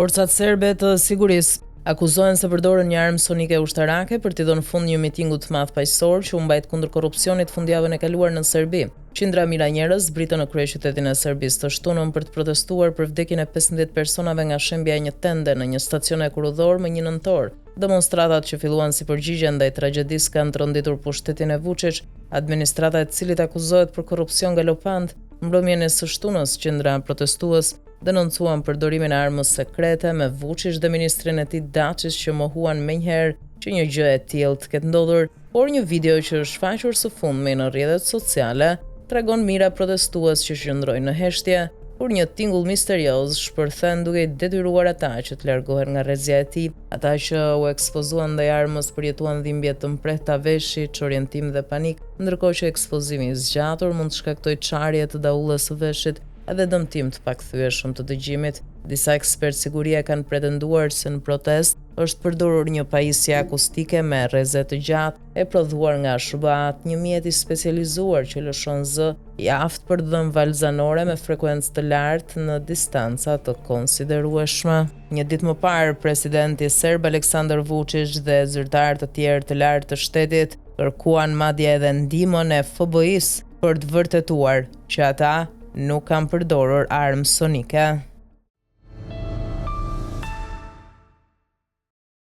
Forcat serbe të sigurisë akuzohen se përdorën një armë sonike ushtarake për t'i dhënë fund një mitingu të madh paqësor që u mbajt kundër korrupsionit fundjavën e kaluar në Serbi. Qindra mijëra njerëz zbritën në kryeqytetin e Serbisë të shtunën për të protestuar për vdekjen e 15 personave nga shembja e një tende në një stacion hekurudhor më 1 nëntor. Demonstratat që filluan si përgjigje ndaj tragjedisë kanë tronditur pushtetin e Vučić, administrata e cilit akuzohet për korrupsion galopant. Mbrëmjen e së shtunës, qindra protestues denoncuan përdorimin e armës sekrete me Vučić dhe ministrin e tij Dačić që mohuan menjëherë që një gjë e tillë të ketë ndodhur, por një video që është shfaqur së fundmi në rrjetet sociale tregon mijëra protestues që qëndrojnë në heshtje, kur një tingull misterioz shpërthen duke i detyruar ata që të largohen nga rrezja e tij. Ata që u ekspozuan ndaj armës përjetuan dhimbje të mprehta veshi, çorientim dhe panik, ndërkohë që ekspozimi i zgjatur mund të shkaktojë çarje të daullës së veshit edhe dëmtim të pakthyeshëm të dëgjimit. Disa ekspertë sigurie kanë pretenduar se në protest është përdorur një pajisje akustike me rreze të gjatë e prodhuar nga SBA, një mjet i specializuar që lëshon zë i aftë për të dhënë valë zanore me frekuencë të lartë në distanca të konsiderueshme. Një ditë më parë, presidenti serb Aleksandar Vučić dhe zyrtarë të tjerë të lartë të shtetit kërkuan madje edhe ndihmën e FBI-s për të vërtetuar që ata nuk kanë përdorur armë sonike.